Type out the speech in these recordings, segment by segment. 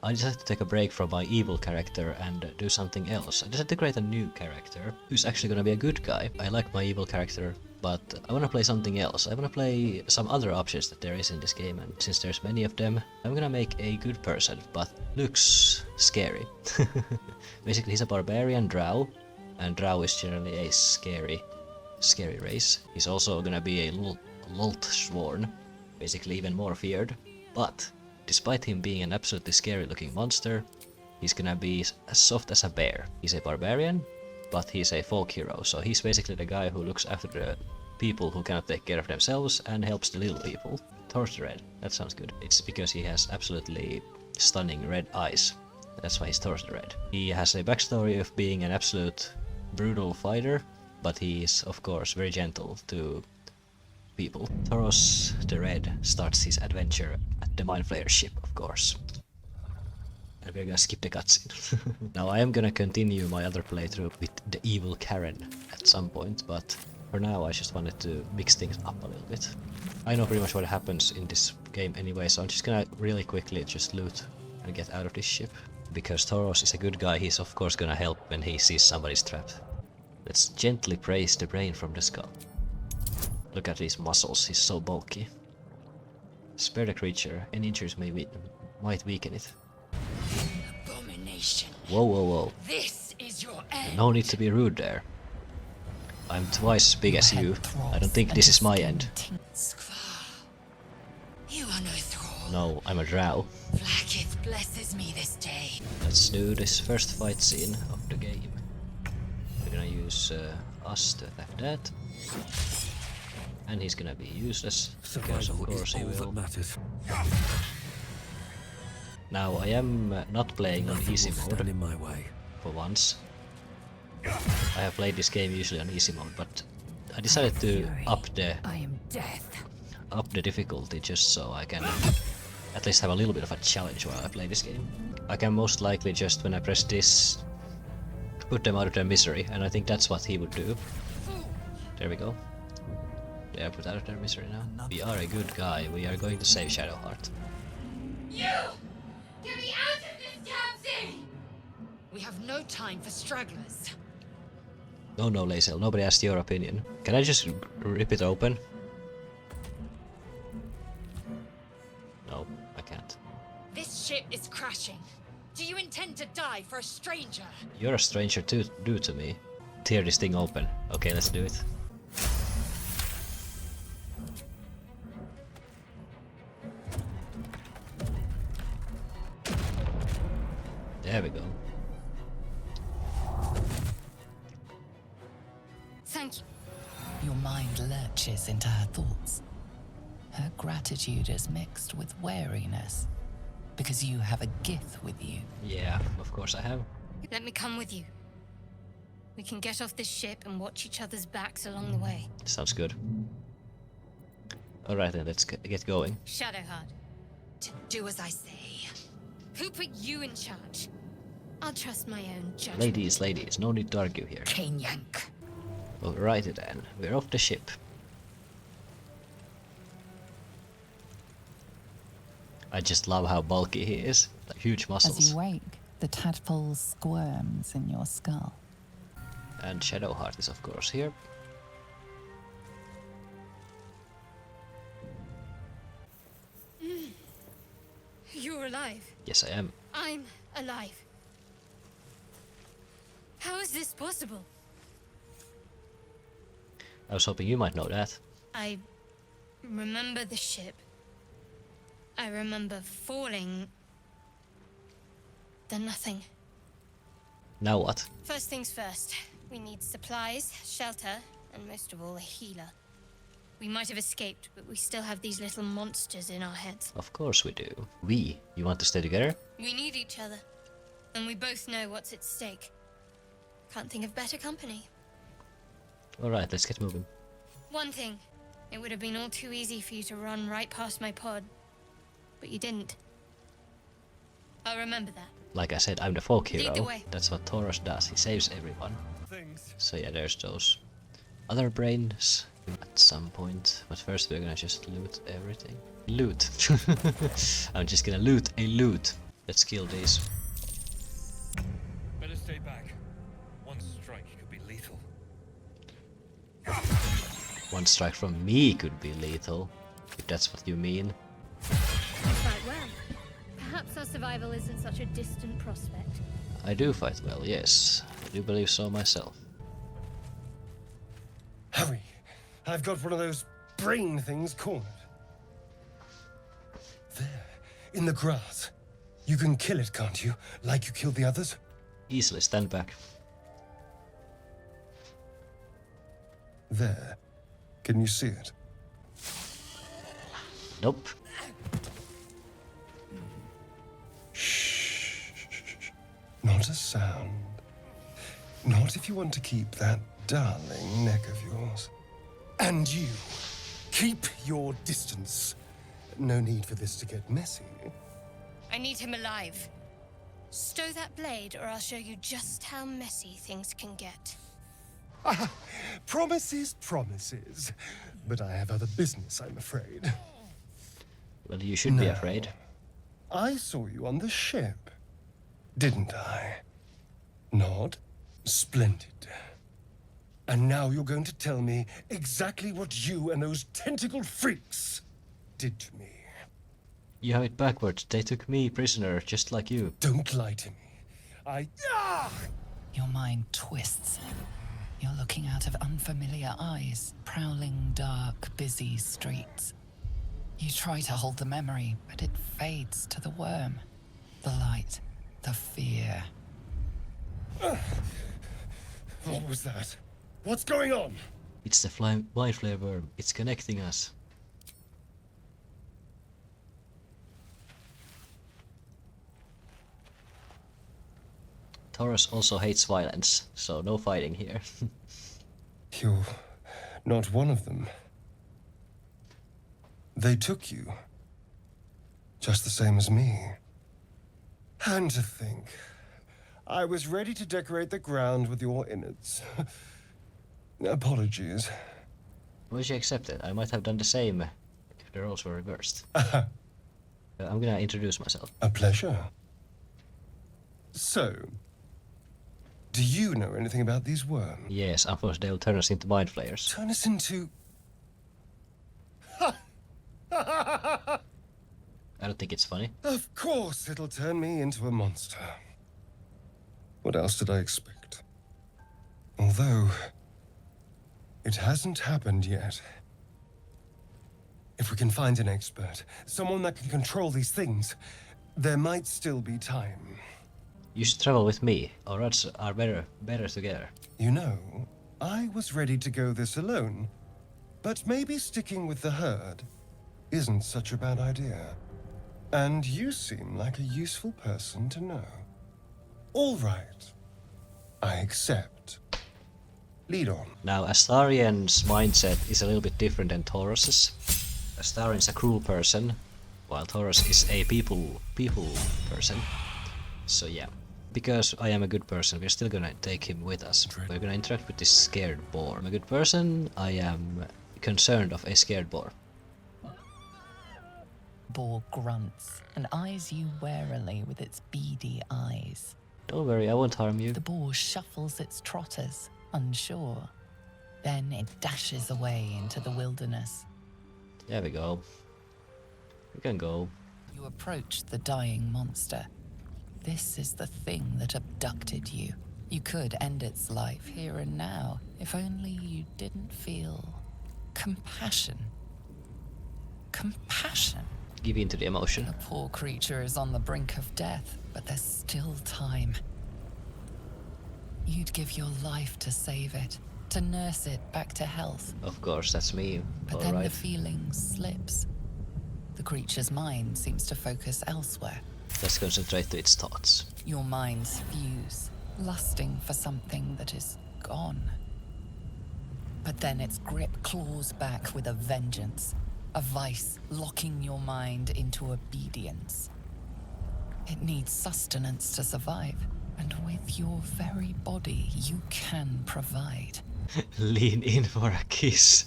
I decided to take a break from my evil character and do something else. I decided to create a new character who's actually gonna be a good guy. I like my evil character, but I wanna play something else. I wanna play some other options that there is in this game, and since there's many of them, I'm gonna make a good person, but looks scary. Basically, he's a barbarian Drow, and Drow is generally a scary race. He's also gonna be a Lolth-sworn, basically even more feared, but despite him being an absolutely scary looking monster, he's gonna be as soft as a bear. He's a barbarian, but he's a folk hero, so he's basically the guy who looks after the people who cannot take care of themselves and helps the little people. Thoros the Red, that sounds good. It's because he has absolutely stunning red eyes. That's why he's Thoros the Red. He has a backstory of being an absolute brutal fighter, but he is of course very gentle to people. Thoros the Red starts his adventure at the Mind Flayer ship, of course. And we're gonna skip the cutscene. Now I am gonna continue my other playthrough with the evil Karen at some point, but for now I just wanted to mix things up a little bit. I know pretty much what happens in this game anyway, so I'm just gonna really quickly just loot and get out of this ship. Because Thoros is a good guy, he's of course gonna help when he sees somebody's trapped. Let's gently praise the brain from the skull. Look at these muscles, he's so bulky. Spare the creature, any injuries might weaken it. Abomination. Whoa, whoa, whoa. This is your end. No need to be rude there. I'm twice as big as you. I don't think this is my end. You are no thrall. No, I'm a Drow. Blackith blesses me this day. Let's do this first fight scene of the game. We're gonna use us to attack that. And he's gonna be useless, because of course he will. Now I am not playing on easy mode for once. I have played this game usually on easy mode, but I decided to up the difficulty just so I can at least have a little bit of a challenge while I play this game. I can most likely just, when I press this, put them out of their misery, and I think that's what he would do. There we go. They are put out of their misery now. We are a good guy, we are going to save Shadowheart. You! Get me out of this damn thing! We have no time for stragglers. No, Lae'zel, nobody asked your opinion. Can I just rip it open? No, I can't. This ship is crashing. Do you intend to die for a stranger? You're a stranger too, to me. Tear this thing open. Okay, let's do it. There we go. Thank you. Your mind lurches into her thoughts. Her gratitude is mixed with wariness, because you have a gift with you. Yeah, of course I have. Let me come with you. We can get off this ship and watch each other's backs along the way. Sounds good. Alright then, let's get going. Shadowheart, to do as I say. Who put you in charge? I'll trust my own judgment. Ladies, no need to argue here. Cane yank. Alrighty then, we're off the ship. I just love how bulky he is. Like huge muscles. As you wake, the tadpole squirms in your skull. And Shadowheart is of course here. You're alive. Yes, I am. I'm alive. How is this possible? I was hoping you might know that. I remember the ship. I remember falling. Then nothing. Now what? First things first. We need supplies, shelter, and most of all, a healer. We might have escaped, but we still have these little monsters in our heads. Of course we do. We? You want to stay together? We need each other. And we both know what's at stake. Can't think of better company. Alright, let's get moving. One thing. It would have been all too easy for you to run right past my pod. But you didn't. I'll remember that. Like I said, I'm the folk Lead hero. the way. That's what Thoros does. He saves everyone. So yeah, there's those other brains at some point. But first we're gonna just loot everything. Loot. I'm just gonna loot a loot. Let's kill these. Better stay back. One strike could be lethal. One strike from me could be lethal, if that's what you mean. Quite well. Perhaps our survival isn't such a distant prospect. I do fight well, yes. I do believe so myself. Hurry! I've got one of those brain things cornered. There, in the grass. You can kill it, can't you? Like you killed the others? Easily, stand back. There. Can you see it? Nope. Shh. Not a sound. Not if you want to keep that darling neck of yours. And you, keep your distance. No need for this to get messy. I need him alive. Stow that blade, or I'll show you just how messy things can get. Promises, promises. But I have other business, I'm afraid. Well, you should be No. afraid. I saw you on the ship, didn't I? Not? Splendid. And now you're going to tell me exactly what you and those tentacled freaks did to me. You have it backwards. They took me prisoner, just like you. Don't lie to me. Your mind twists. You're looking out of unfamiliar eyes, prowling dark, busy streets. You try to hold the memory, but it fades to the worm. The light, the fear. What was that? What's going on? It's the white flare worm. It's connecting us. Thoros also hates violence, so no fighting here. You're not one of them. They took you. Just the same as me. And to think, I was ready to decorate the ground with your innards. Apologies. Why did you accept it? I might have done the same if the roles were reversed. I'm gonna introduce myself. A pleasure. So, do you know anything about these worms? Yes, unfortunately they'll turn us into mind flayers. Turn us into... I don't think it's funny. Of course it'll turn me into a monster. What else did I expect? Although, it hasn't happened yet. If we can find an expert, someone that can control these things, there might still be time. You should travel with me. Our odds are better together. You know, I was ready to go this alone, but maybe sticking with the herd isn't such a bad idea. And you seem like a useful person to know. All right. I accept. Lead on. Now, Astarian's mindset is a little bit different than Taurus's. Astarian's a cruel person, while Thoros is a people person. So yeah, because I am a good person, we're still gonna take him with us. We're gonna interact with this scared boar. I'm a good person, I am concerned of a scared boar. Boar grunts and eyes you warily with its beady eyes. Don't worry, I won't harm you. The boar shuffles its trotters, unsure. Then it dashes away into the wilderness. There we go. We can go. You approach the dying monster. This is the thing that abducted you. You could end its life here and now, if only you didn't feel compassion. Compassion. Give in to the emotion. The poor creature is on the brink of death, but there's still time. You'd give your life to save it, to nurse it back to health. Of course, that's me. But then the Alright. feeling slips. The creature's mind seems to focus elsewhere. Let's concentrate to its thoughts. Your minds fuse, lusting for something that is gone. But then its grip claws back with a vengeance, a vice locking your mind into obedience. It needs sustenance to survive, and with your very body, you can provide. Lean in for a kiss.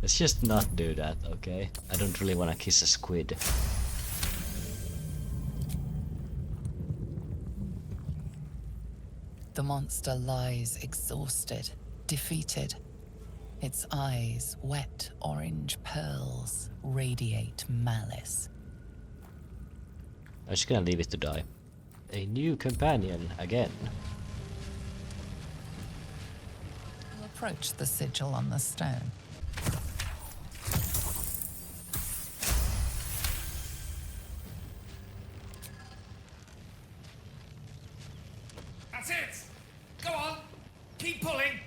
Let's just not do that, okay? I don't really want to kiss a squid. The monster lies exhausted, defeated. Its eyes, wet orange pearls, radiate malice. I'm just gonna leave it to die. A new companion again. I'll approach the sigil on the stone. That's it! Go on! Keep pulling!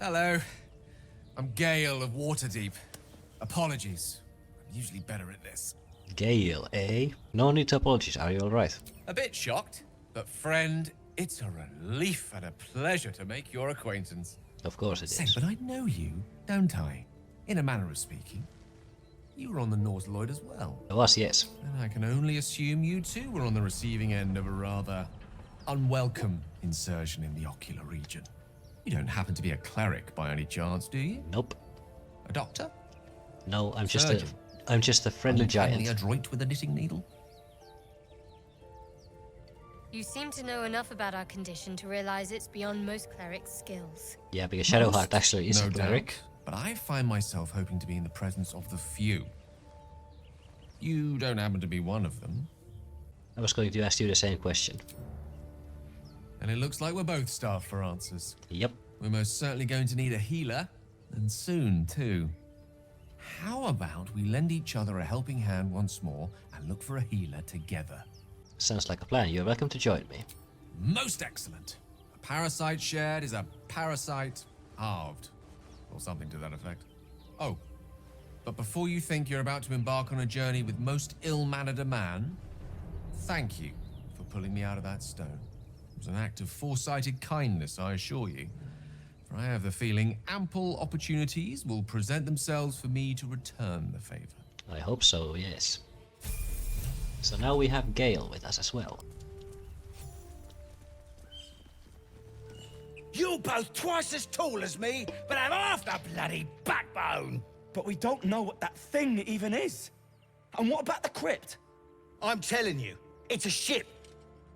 Hello. I'm Gale of Waterdeep. Apologies. I'm usually better at this. Gale, eh? No need to apologize, are you alright? A bit shocked, but friend, it's a relief and a pleasure to make your acquaintance. Of course it Say, is. but I know you, don't I? In a manner of speaking. You were on the North Lloyd as well. It was, yes. And I can only assume you too were on the receiving end of a rather unwelcome insertion in the ocular region. You don't happen to be a cleric by any chance, do you? Nope. A doctor? No, I'm Surgeon. just a friendly Uncanny giant. adroit with a knitting needle? You seem to know enough about our condition to realize it's beyond most clerics' skills. Yeah, because Shadowheart Most, actually is no a cleric. doubt, but I find myself hoping to be in the presence of the few. You don't happen to be one of them. I was going to ask you the same question. And it looks like we're both starved for answers. Yep. We're most certainly going to need a healer, and soon too. How about we lend each other a helping hand once more and look for a healer together? Sounds like a plan. You're welcome to join me. Most excellent. A parasite shared is a parasite halved, or something to that effect. Oh, but before you think you're about to embark on a journey with most ill-mannered a man, thank you for pulling me out of that stone. It was an act of foresighted kindness, I assure you. For I have the feeling ample opportunities will present themselves for me to return the favor. I hope so, yes. So now we have Gale with us as well. You're both twice as tall as me, but have half the bloody backbone. But we don't know what that thing even is. And what about the crypt? I'm telling you, it's a ship.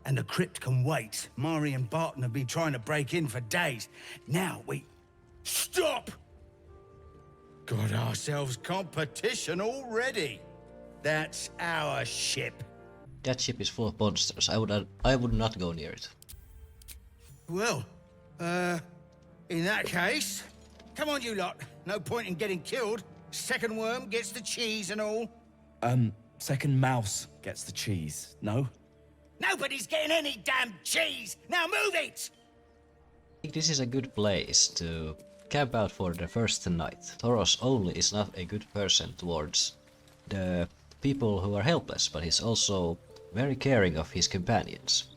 And the crypt can wait. Mari and Barton have been trying to break in for days. Now we... Stop! Got ourselves competition already. That's our ship. That ship is full of monsters. I would not go near it. Well, in that case, come on you lot. No point in getting killed. Second worm gets the cheese and all. Second mouse gets the cheese, no? Nobody's getting any damn cheese! Now move it! I think this is a good place to camp out for the first night. Thoros only is not a good person towards the people who are helpless, but he's also very caring of his companions.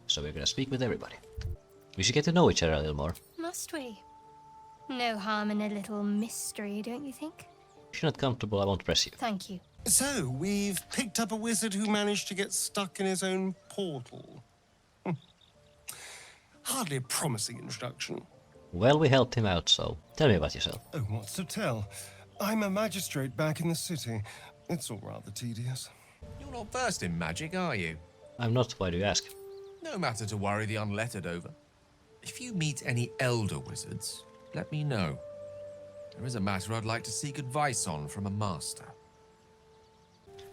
So we're gonna speak with everybody. We should get to know each other a little more. Must we? No harm in a little mystery, don't you think? If you're not comfortable, I won't press you. Thank you. So, we've picked up a wizard who managed to get stuck in his own portal. Hardly a promising introduction. Well, we helped him out, so tell me about yourself. Oh, what's to tell? I'm a magistrate back in the city. It's all rather tedious. You're not versed in magic, are you? I'm not, why do you ask? No matter to worry the unlettered over. If you meet any elder wizards, let me know. There is a matter I'd like to seek advice on from a master.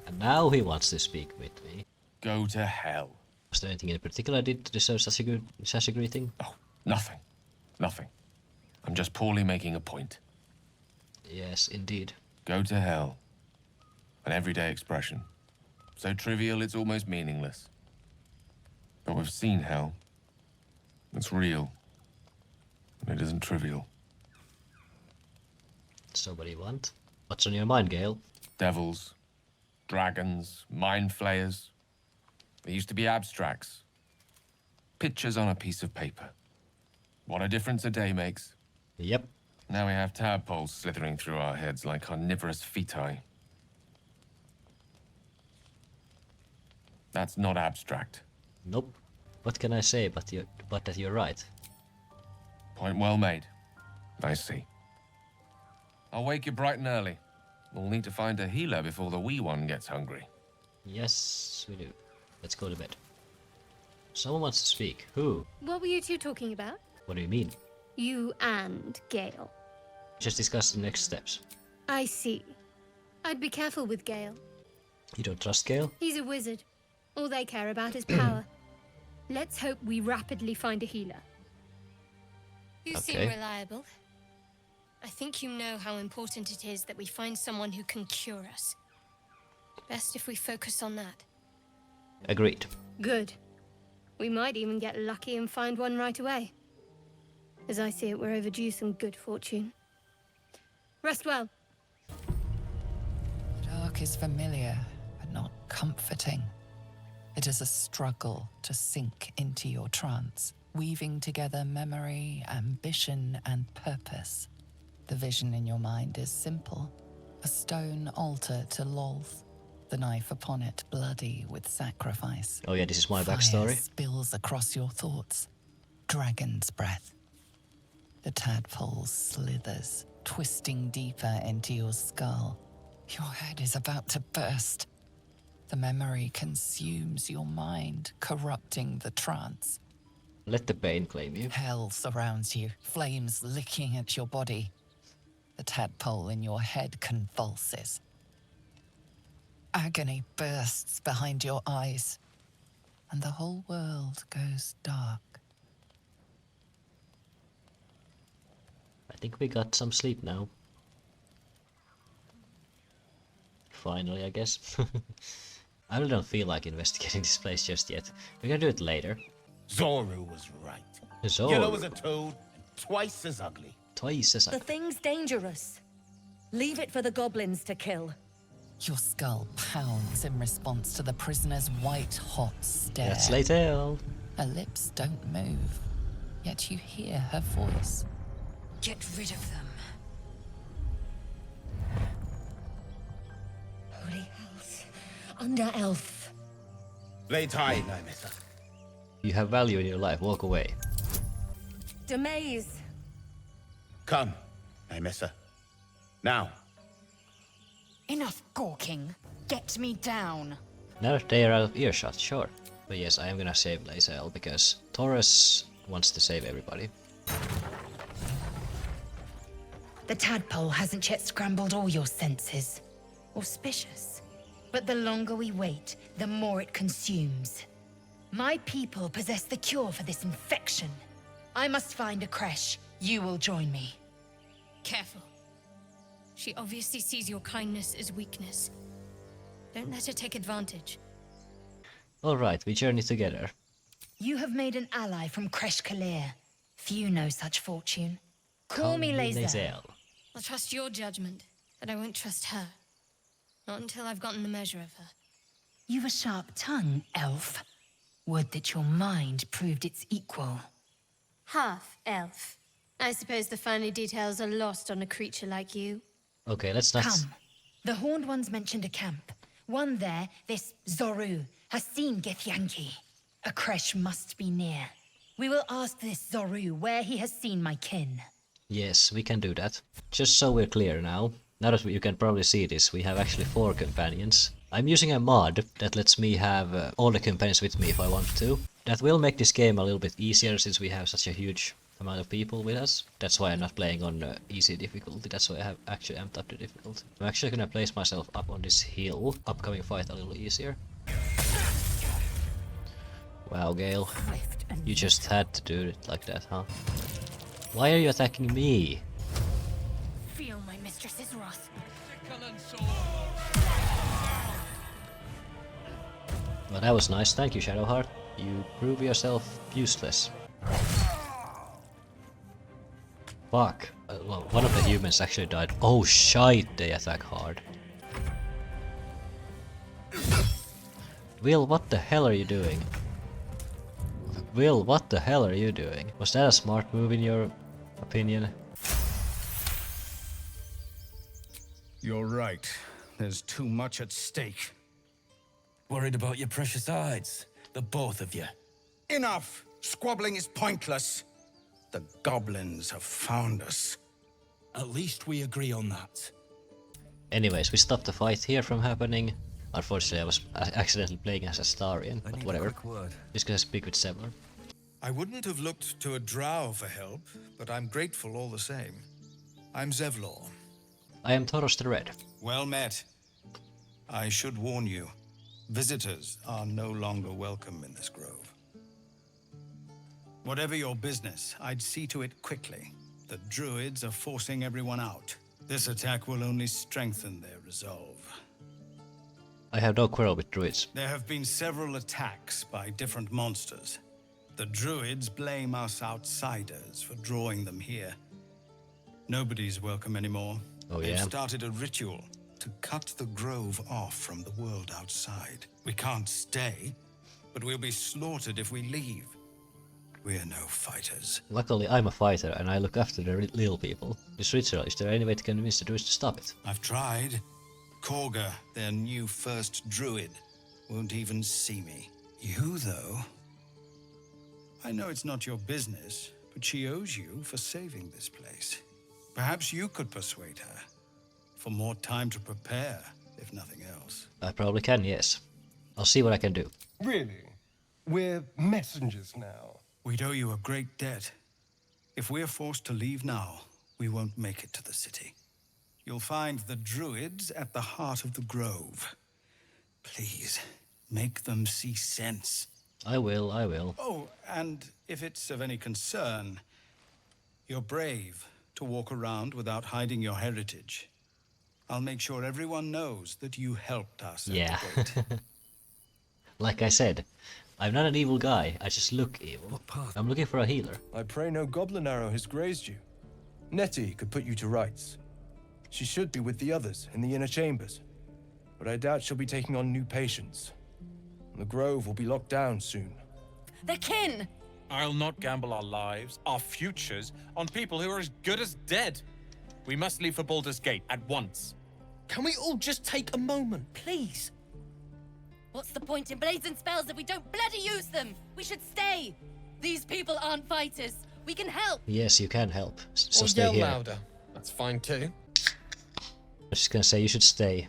And now he wants to speak with me. Go to hell. Was there anything in particular I did to deserve such a greeting? Oh, nothing. Nothing. I'm just poorly making a point. Yes, indeed. Go to hell. An everyday expression. So trivial it's almost meaningless. But we've seen hell. It's real. And it isn't trivial. So what do you want? What's on your mind, Gale? Devils, dragons, mind flayers. They used to be abstracts. Pictures on a piece of paper. What a difference a day makes. Yep. Now we have tadpoles slithering through our heads like carnivorous feti. That's not abstract. Nope. What can I say but that you're right? Point well made. I see. I'll wake you bright and early. We'll need to find a healer before the wee one gets hungry. Yes, we do. Let's go to bed. Someone wants to speak. Who? What were you two talking about? What do you mean? You and Gale. Just discuss the next steps. I see. I'd be careful with Gale. You don't trust Gale? He's a wizard. All they care about is power. Let's hope we rapidly find a healer. You seem Okay. reliable. I think you know how important it is that we find someone who can cure us. Best if we focus on that. Agreed. Good. We might even get lucky and find one right away. As I see it, we're overdue some good fortune. Rest well. The dark is familiar, but not comforting. It is a struggle to sink into your trance, weaving together memory, ambition, and purpose. The vision in your mind is simple. A stone altar to Lolth, the knife upon it bloody with sacrifice. Oh yeah, this is my Fire backstory. spills across your thoughts. Dragon's breath. The tadpole slithers, twisting deeper into your skull. Your head is about to burst. The memory consumes your mind, corrupting the trance. Let the pain claim you. Hell surrounds you, flames licking at your body. The tadpole in your head convulses. Agony bursts behind your eyes, and the whole world goes dark. I think we got some sleep now. Finally, I guess. I really don't feel like investigating this place just yet. We're gonna do it later. Zoru was right. So, Yellow as a toad, and twice as ugly. twice as The thing's dangerous. Leave it for the goblins to kill. Your skull pounds in response to the prisoner's white-hot stare. That's later. Her lips don't move, yet you hear her voice. Get rid of them. Holy hells. Under elf. Lay tight, Nymissa. You have value in your life, walk away. Demaze. Come, Nymissa. Now. Enough gawking. Get me down. Now that they are out of earshot, sure. But yes, I am gonna save Lae'zel because Thoros wants to save everybody. The tadpole hasn't yet scrambled all your senses. Auspicious. But the longer we wait, the more it consumes. My people possess the cure for this infection. I must find a creche. You will join me. Careful. She obviously sees your kindness as weakness. Don't let her take advantage. Alright, we journey together. You have made an ally from Creche Kalir. Few know such fortune. Call me Lae'zel. I'll trust your judgment, but I won't trust her. Not until I've gotten the measure of her. You've a sharp tongue, elf. Would that your mind proved its equal. Half elf. I suppose the finer details are lost on a creature like you. Okay, let's not... Come. The Horned Ones mentioned a camp. One there, this Zoru, has seen Githyanki. A creche must be near. We will ask this Zoru where he has seen my kin. Yes, we can do that. Just so we're clear now. Now that you can probably see this, we have actually 4 companions. I'm using a mod that lets me have all the companions with me if I want to. That will make this game a little bit easier since we have such a huge amount of people with us. That's why I'm not playing on easy difficulty. That's why I have actually amped up the difficulty. I'm actually gonna place myself up on this hill. Upcoming fight a little easier. Wow, Gale. You just had to do it like that, huh? Why are you attacking me? Feel my mistress's wrath. Well, that was nice. Thank you, Shadowheart. You prove yourself useless. Fuck. Well, one of the humans actually died. Oh shite, they attack hard. Will, what the hell are you doing? Will, what the hell are you doing? Was that a smart move in your opinion? You're right. There's too much at stake. Worried about your precious hides, the both of you. Enough! Squabbling is pointless. The goblins have found us. At least we agree on that. Anyways, we stopped the fight here from happening. Unfortunately, I was accidentally playing as Astarion, but whatever. Just gonna speak with Sevler. I wouldn't have looked to a Drow for help, but I'm grateful all the same. I'm Zevlor. I am Thoros the Red. Well met. I should warn you, visitors are no longer welcome in this grove. Whatever your business, I'd see to it quickly. The druids are forcing everyone out. This attack will only strengthen their resolve. I have no quarrel with druids. There have been several attacks by different monsters. The druids blame us outsiders for drawing them here. Nobody's welcome anymore. Oh, They've yeah? started a ritual to cut the grove off from the world outside. We can't stay, but we'll be slaughtered if we leave. We're no fighters. Luckily, I'm a fighter and I look after the little people. This ritual, is there any way to convince the druids to stop it? I've tried. Korga, their new first druid, won't even see me. You, though? I know it's not your business, but she owes you for saving this place. Perhaps you could persuade her. For more time to prepare, if nothing else. I probably can, yes. I'll see what I can do. Really? We're messengers now. We'd owe you a great debt. If we're forced to leave now, we won't make it to the city. You'll find the druids at the heart of the grove. Please, make them see sense. I will, I will. Oh, and if it's of any concern, you're brave to walk around without hiding your heritage. I'll make sure everyone knows that you helped us at Yeah. the gate. Like I said, I'm not an evil guy, I just look evil. I'm looking for a healer. I pray no goblin arrow has grazed you. Nettie could put you to rights. She should be with the others in the inner chambers, but I doubt she'll be taking on new patients. The grove will be locked down soon. They're kin! I'll not gamble our lives, our futures, on people who are as good as dead. We must leave for Baldur's Gate at once. Can we all just take a moment? Please. What's the point in blazing spells if we don't bloody use them? We should stay. These people aren't fighters. We can help. Yes, you can help. So Or stay yell here. louder. That's fine too. I'm just gonna say you should stay.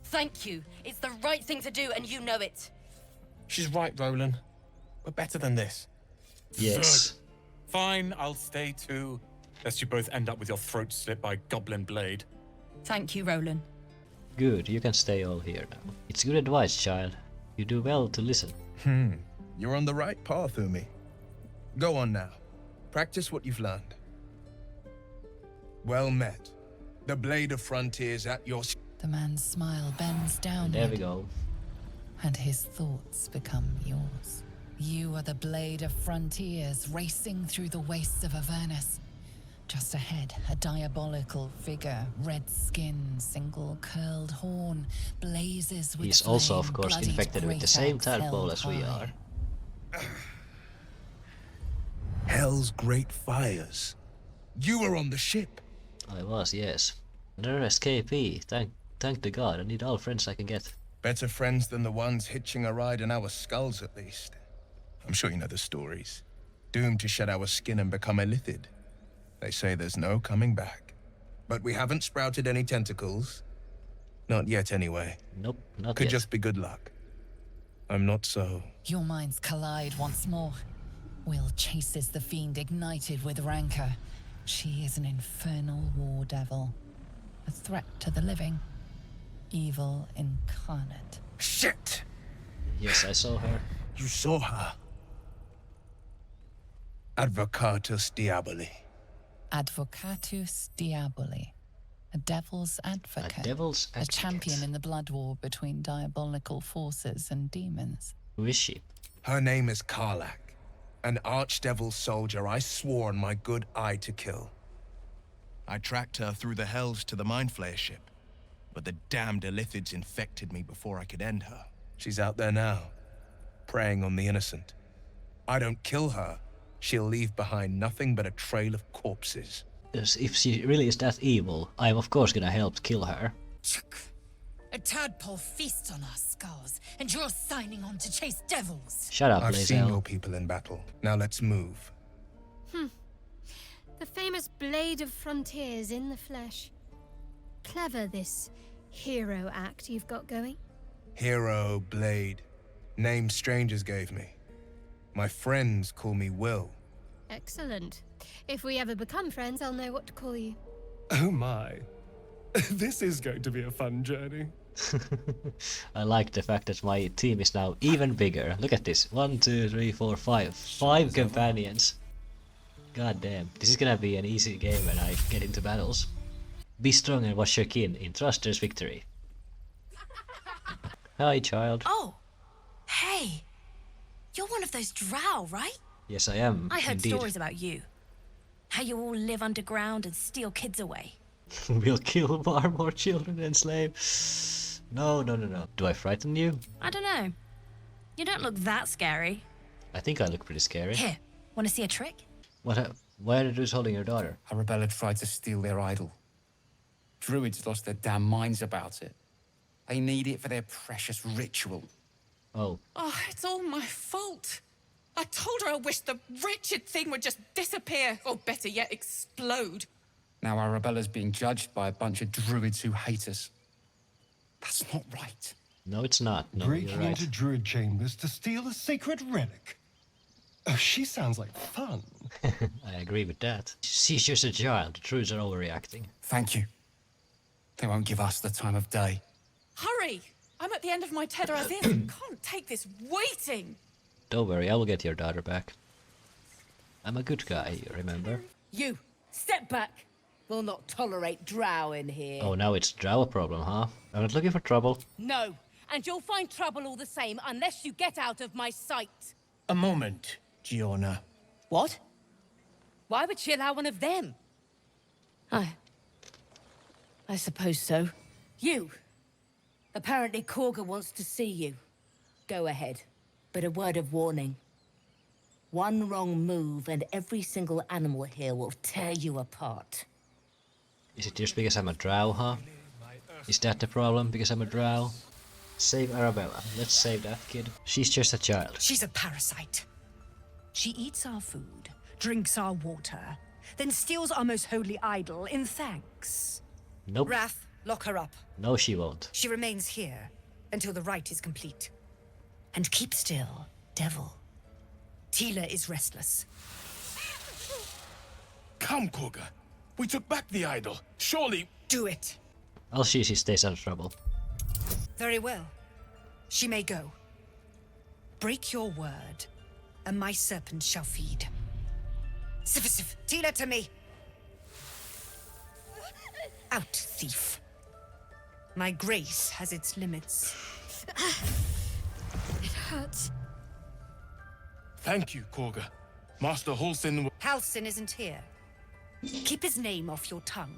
Thank you. It's the right thing to do, and you know it. She's right, Roland. We're better than this. Yes. Fine, I'll stay too. Lest you both end up with your throats slit by Goblin Blade. Thank you, Roland. Good, you can stay all here now. It's good advice, child. You do well to listen. You're on the right path, Umi. Go on now. Practice what you've learned. Well met. The Blade of Frontiers at your... The man's smile bends downward, There we go. and his thoughts become yours. You are the Blade of Frontiers racing through the wastes of Avernus. Just ahead, a diabolical figure, red skin, single curled horn, blazes with He's also, of flame, course, bloodied infected with the great same axe tadpole held as we high. are. Hell's great fires. You were on the ship. I was, yes. Another escapee. Thank the god. I need all friends I can get. Better friends than the ones hitching a ride in our skulls, at least. I'm sure you know the stories. Doomed to shed our skin and become illithid. They say there's no coming back. But we haven't sprouted any tentacles. Not yet, anyway. Nope, not Could yet. just be good luck. I'm not so... Your minds collide once more. Will chases the fiend ignited with rancor. She is an infernal war devil. A threat to the living. Evil incarnate. Shit! Yes, I saw her. You saw her. Advocatus Diaboli. Advocatus Diaboli. A devil's advocate. A devil's A advocate. champion in the blood war between diabolical forces and demons. Who is she? Her name is Karlak, an archdevil soldier I swore on my good eye to kill. I tracked her through the hells to the Mind Flayer ship, but the damned illithids infected me before I could end her. She's out there now, preying on the innocent. I don't kill her, she'll leave behind nothing but a trail of corpses. If she really is that evil, I'm of course gonna help kill her. A tadpole feasts on our skulls, and you're signing on to chase devils. Shut up, I've seen Lae'zel. your people in battle. Now let's move. The famous Blade of Frontiers in the flesh. Clever, this hero act you've got going. Hero, Blade. Name strangers gave me. My friends call me Will. Excellent. If we ever become friends, I'll know what to call you. Oh my. This is going to be a fun journey. I like the fact that my team is now even bigger. Look at this. 1, 2, 3, 4, 5. 5 companions. God damn. This is gonna be an easy game when I get into battles. Be strong and watch your kin. In trust there's victory. Hi, child. Oh, hey. You're one of those Drow, right? Yes, I am. I heard indeed. stories about you. How you all live underground and steal kids away. We'll kill far more children than slave. No. Do I frighten you? I don't know. You don't look that scary. I think I look pretty scary. Here, want to see a trick? Why are the Druids holding your daughter? Arabella tried to steal their idol. Druids lost their damn minds about it. They need it for their precious ritual. Oh. Oh, it's all my fault. I told her I wished the wretched thing would just disappear, or better yet, explode. Now Arabella's being judged by a bunch of druids who hate us. That's not right. No, it's not. No, Breaking you're right. into druid chambers to steal a sacred relic. Oh, she sounds like fun. I agree with that. She's just a child. The Druids are overreacting. Thank you. They won't give us the time of day. Hurry! I'm at the end of my tether as is. Can't take this waiting. Don't worry, I will get your daughter back. I'm a good guy, you remember? You, step back. We'll not tolerate Drow in here. Oh, now it's Drow problem, huh? I'm not looking for trouble. No, and you'll find trouble all the same unless you get out of my sight. A moment, Giona. What? Why would she allow one of them? I suppose so. You. Apparently Korga wants to see you. Go ahead. But a word of warning. One wrong move and every single animal here will tear you apart. Is it just because I'm a Drow, huh? Is that the problem, because I'm a Drow? Save Arabella. Let's save that kid. She's just a child. She's a parasite. She eats our food, drinks our water, then steals our most holy idol in thanks. Nope. Wrath, lock her up. No, she won't. She remains here until the rite is complete. And keep still, devil. Tila is restless. Come, Korga. We took back the idol. Surely... Do it. I'll see she stays out of trouble. Very well. She may go. Break your word, and my serpent shall feed. Sif, Tila to me! Out, thief. My grace has its limits. It hurts. Thank you, Korga. Master Halsin... Halsin isn't here. Keep his name off your tongue,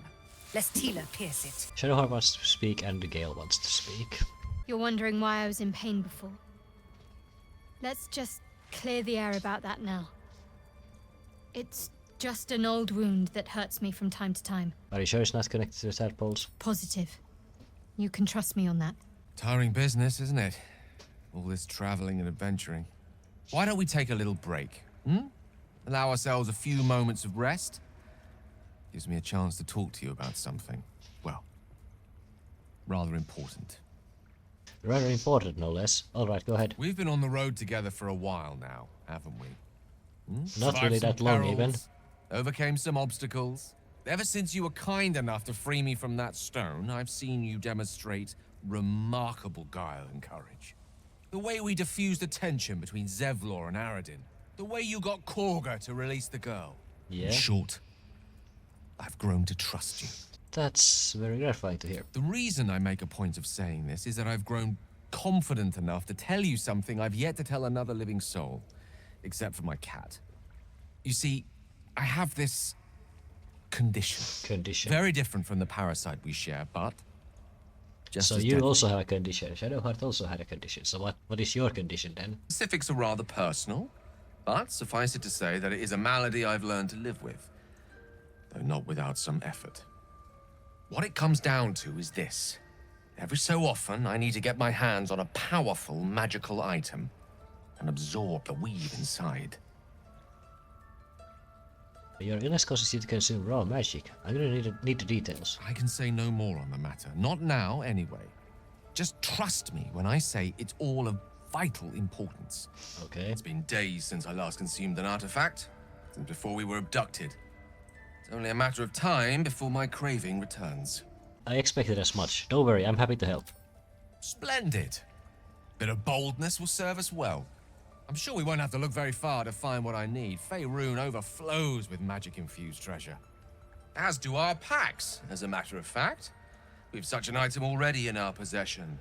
lest Tila pierce it. Shadowheart wants to speak and the Gale wants to speak. You're wondering why I was in pain before. Let's just clear the air about that now. It's just an old wound that hurts me from time to time. Are you sure it's not connected to the tadpoles? Positive. You can trust me on that. Tiring business, isn't it? All this traveling and adventuring. Why don't we take a little break? Allow ourselves a few moments of rest? Gives me a chance to talk to you about something, well, rather important. Rather important, no less. Alright, go ahead. We've been on the road together for a while now, haven't we? Not really that long, even. Overcame some obstacles. Ever since you were kind enough to free me from that stone, I've seen you demonstrate remarkable guile and courage. The way we diffused the tension between Zevlor and Aradin. The way you got Korga to release the girl. Yeah? In short, I've grown to trust you. That's very gratifying to hear. The reason I make a point of saying this is that I've grown confident enough to tell you something I've yet to tell another living soul. Except for my cat. You see, I have this... condition. Condition. Very different from the parasite we share, but... just so as you deadly. also have a condition. Shadowheart also had a condition. So what is your condition then? Specifics are rather personal, but suffice it to say that it is a malady I've learned to live with. Though not without some effort. What it comes down to is this. Every so often, I need to get my hands on a powerful magical item and absorb the weave inside. Your illness causes you to consume raw magic. I'm gonna need the details. I can say no more on the matter. Not now, anyway. Just trust me when I say it's all of vital importance. Okay. It's been days since I last consumed an artifact, since before we were abducted. It's only a matter of time before my craving returns. I expected as much. Don't worry, I'm happy to help. Splendid. Bit of boldness will serve us well. I'm sure we won't have to look very far to find what I need. Faerûn overflows with magic-infused treasure. As do our packs, as a matter of fact. We've such an item already in our possession.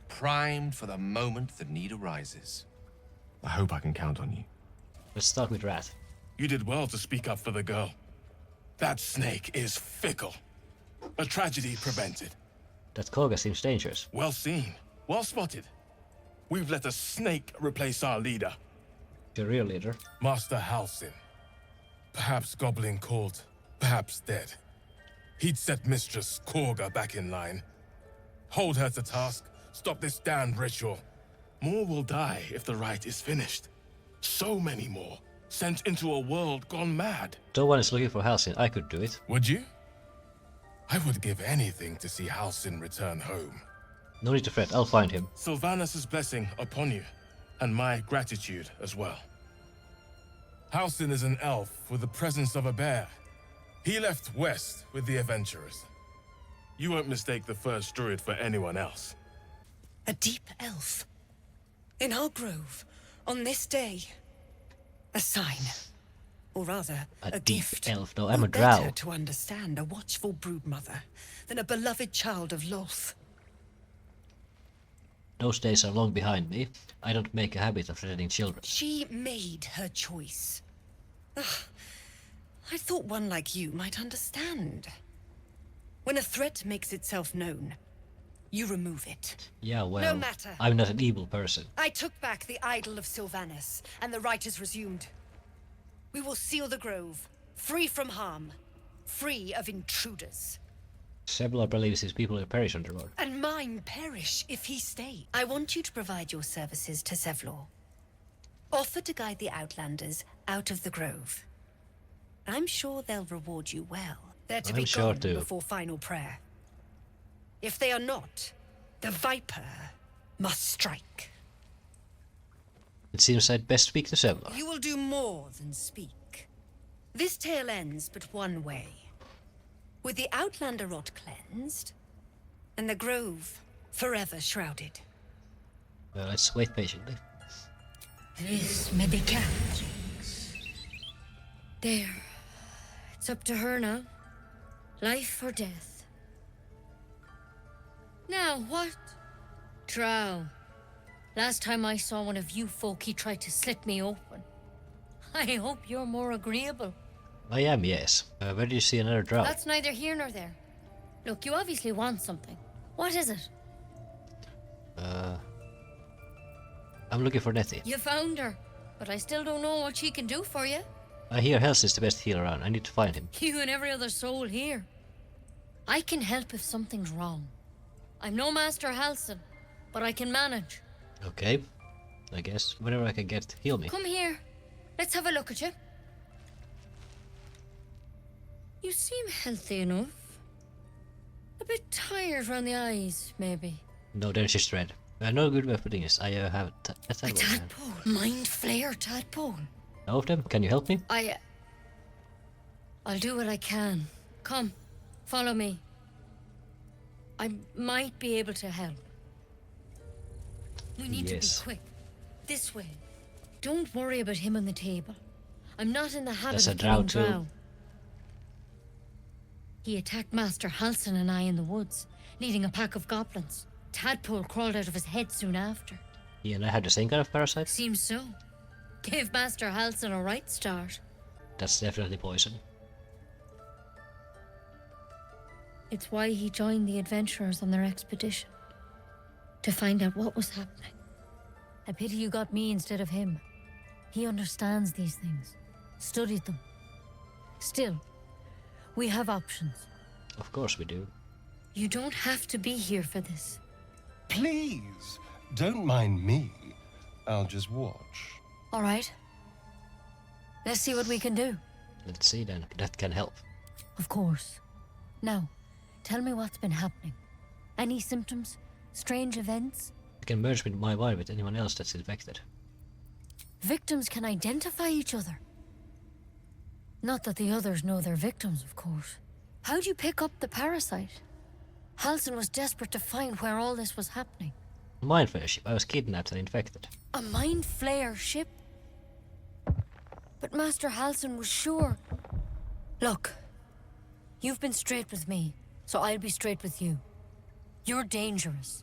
Primed for the moment the need arises. I hope I can count on you. Let's start with Wrath. You did well to speak up for the girl. That snake is fickle. A tragedy prevented. That Koga seems dangerous. Well seen. Well spotted. We've let a snake replace our leader. The real leader? Master Halsin. Perhaps goblin called, perhaps dead. He'd set Mistress Koga back in line. Hold her to task, stop this damned ritual. More will die if the rite is finished. So many more, sent into a world gone mad. No one is looking for Halsin. I could do it. Would you? I would give anything to see Halsin return home. No need to fret, I'll find him. Sylvanas' blessing upon you, and my gratitude as well. Halsin is an elf with the presence of a bear. He left west with the adventurers. You won't mistake the first druid for anyone else. A deep elf. In our grove, on this day. A sign. Or rather, a gift. Elf. No, I'm a Better Drow. to understand a watchful broodmother than a beloved child of Loth. Those days are long behind me. I don't make a habit of threatening children. She made her choice. Ugh. I thought one like you might understand. When a threat makes itself known, you remove it. Yeah, well, No matter. I'm not an evil person. I took back the idol of Sylvanas, and the rite is resumed. We will seal the grove, free from harm, free of intruders. Seblar believes his people will perish on the road. And mine perish if he stay. I want you to provide your services to Zevlor. Offer to guide the Outlanders out of the grove. I'm sure they'll reward you well. They're to I'm be sure gone too. before final prayer. If they are not, the Viper must strike. It seems I'd best speak to Seblar. You will do more than speak. This tale ends but one way. With the Outlander rot cleansed, and the grove forever shrouded. Well, let's wait patiently. This may be kept. There. It's up to her now. Life or death. Now, what? Drow. Last time I saw one of you folk, he tried to slit me open. I hope you're more agreeable. I am, yes. Where do you see another Drow? That's neither here nor there. Look, you obviously want something. What is it? I'm looking for Nettie. You found her, but I still don't know what she can do for you. I hear Hels is the best healer around. I need to find him. You and every other soul here. I can help if something's wrong. I'm no Master Halsin, but I can manage. Okay. I guess whenever I can get, heal me. Come here. Let's have a look at you. You seem healthy enough. A bit tired around the eyes, maybe. No, then she's red. No good way of putting this. I have a tadpole. Tadpole. Mind flare tadpole. Know of them? Can you help me? I'll do what I can. Come, follow me. I might be able to help. We need to be quick. This way. Don't worry about him on the table. I'm not in the habit That's a of killing Drow too. Drow. He attacked Master Halsin and I in the woods, leading a pack of goblins. Tadpole crawled out of his head soon after. He and I have the same kind of parasite? Seems so. Gave Master Halsin a right start. That's definitely poison. It's why he joined the adventurers on their expedition. To find out what was happening. A pity you got me instead of him. He understands these things. Studied them. Still, we have options. Of course we do. You don't have to be here for this. Please, don't mind me. I'll just watch. All right. Let's see what we can do. Let's see then. That can help. Of course. Now, tell me what's been happening. Any symptoms? Strange events? I can merge with my mind with anyone else that's infected. Victims can identify each other. Not that the others know they're victims, of course. How'd you pick up the parasite? Halsin was desperate to find where all this was happening. Mind flayer ship. I was kidnapped and infected. A mind flayer ship? But Master Halsin was sure. Look, you've been straight with me, so I'll be straight with you. You're dangerous.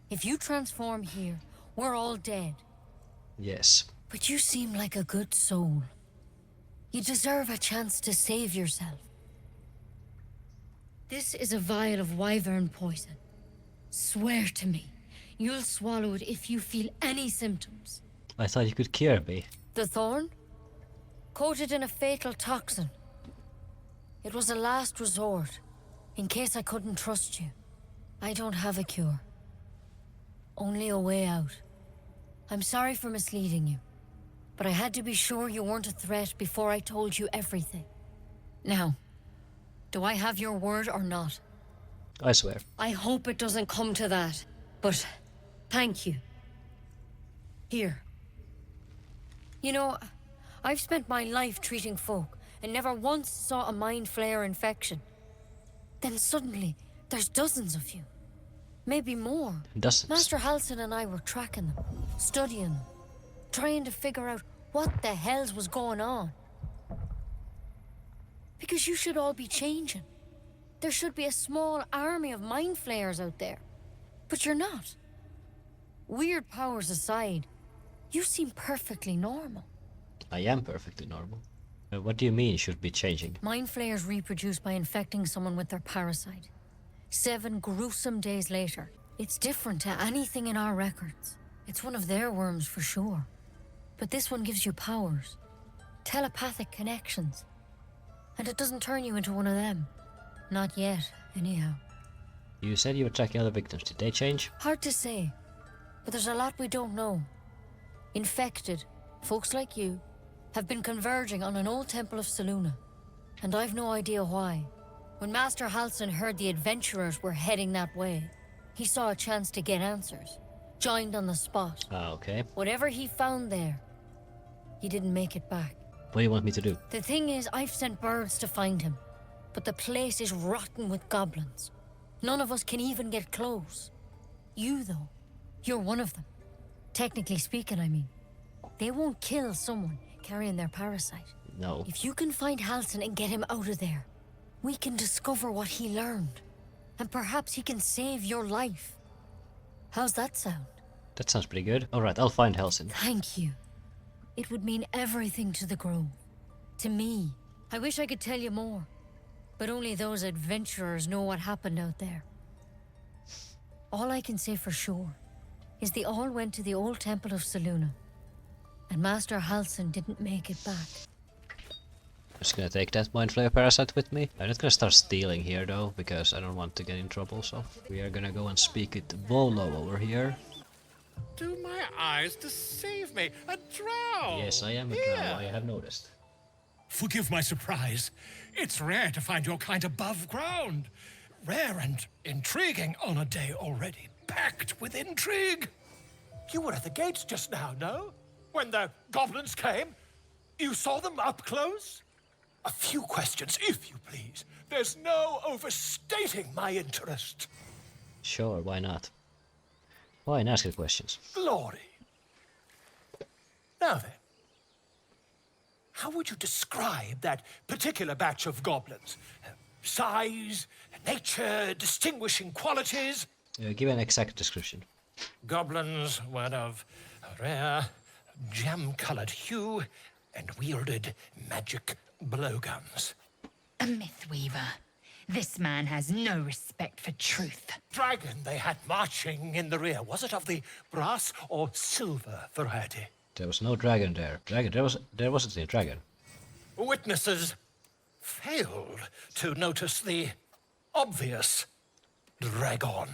If you transform here, we're all dead. Yes. But you seem like a good soul. You deserve a chance to save yourself. This is a vial of wyvern poison. Swear to me, you'll swallow it if you feel any symptoms. I thought you could cure me. The thorn? Coated in a fatal toxin. It was a last resort, in case I couldn't trust you. I don't have a cure. Only a way out. I'm sorry for misleading you, but I had to be sure you weren't a threat before I told you everything. Now, do I have your word or not? I swear. I hope it doesn't come to that, but thank you. Here. You know, I've spent my life treating folk and never once saw a mind flayer infection. Then suddenly, there's dozens of you. Maybe more. Dozens. Master Halsin and I were tracking them, studying them, trying to figure out what the hells was going on. Because you should all be changing. There should be a small army of mind flayers out there. But you're not. Weird powers aside, you seem perfectly normal. I am perfectly normal. What do you mean should be changing? Mind flayers reproduce by infecting someone with their parasite. 7 gruesome days later. It's different to anything in our records. It's one of their worms for sure. But this one gives you powers. Telepathic connections. And it doesn't turn you into one of them. Not yet, anyhow. You said you were tracking other victims. Did they change? Hard to say. But there's a lot we don't know. Infected, folks like you, have been converging on an old temple of Selûne. And I've no idea why. When Master Halsin heard the adventurers were heading that way, he saw a chance to get answers. Joined on the spot. Ah, okay. Whatever he found there, he didn't make it back. What do you want me to do? The thing is, I've sent birds to find him. But the place is rotten with goblins. None of us can even get close. You, though, you're one of them. Technically speaking, I mean. They won't kill someone carrying their parasite. No. If you can find Halsin and get him out of there, we can discover what he learned. And perhaps he can save your life. How's that sound? That sounds pretty good. Alright, I'll find Halsin. Thank you. It would mean everything to the Grove. To me. I wish I could tell you more. But only those adventurers know what happened out there. All I can say for sure is they all went to the old temple of Selûne. And Master Halsin didn't make it back. I'm just gonna take that mind flayer parasite with me. I'm not gonna start stealing here though, because I don't want to get in trouble, so we are gonna go and speak with Volo over here. Do my eyes deceive me? A drow! Yes, I am a drow, I have noticed. Forgive my surprise. It's rare to find your kind above ground. Rare and intriguing on a day already packed with intrigue. You were at the gates just now, no? When the goblins came? You saw them up close? A few questions, if you please. There's no overstating my interest. Sure, why not? Fine, ask the questions. Glory. Now then, how would you describe that particular batch of goblins? Size, nature, distinguishing qualities? Give an exact description. Goblins were of a rare, jam-colored hue and wielded magic blowguns. A mythweaver. This man has no respect for truth. Dragon they had marching in the rear. Was it of the brass or silver variety? There was no dragon there. There wasn't a dragon. Witnesses failed to notice the obvious. Dragon.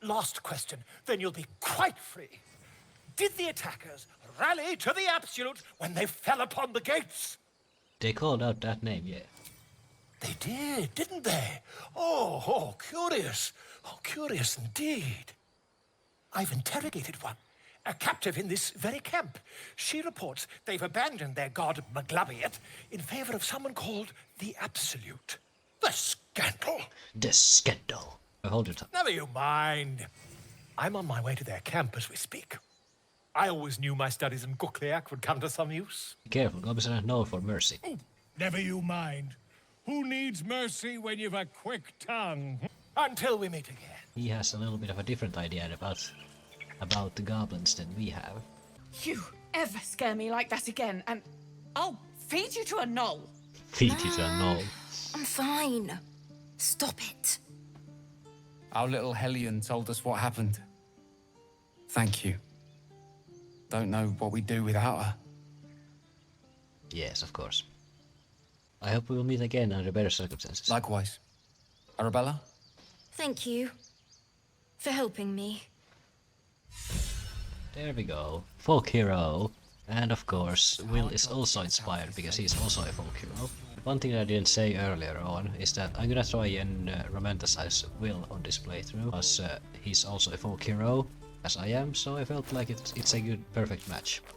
Last question, then you'll be quite free. Did the attackers rally to the Absolute when they fell upon the gates? They called out that name, yeah. They did, didn't they? Oh, curious. Oh, curious indeed. I've interrogated one, a captive in this very camp. She reports they've abandoned their god Maglabiet in favor of someone called the Absolute. The scandal! The scandal. Hold your tongue. Never you mind. I'm on my way to their camp as we speak. I always knew my studies in Gukliak would come to some use. Be careful, Goblins are not known for mercy. Oh, never you mind. Who needs mercy when you've a quick tongue? Until we meet again. He has a little bit of a different idea about the goblins than we have. You ever scare me like that again, and I'll feed you to a knoll. Feed you to a knoll. I'm fine. Stop it. Our little Hellion told us what happened. Thank you. Don't know what we'd do without her. Yes, of course. I hope we will meet again under better circumstances. Likewise. Arabella? Thank you for helping me. There we go. Folk hero. And of course, Will is also inspired because he's also a folk hero. One thing that I didn't say earlier on is that I'm gonna try and romanticize Will on this playthrough, because he's also a folk hero, as I am, so I felt like it's a good, perfect match.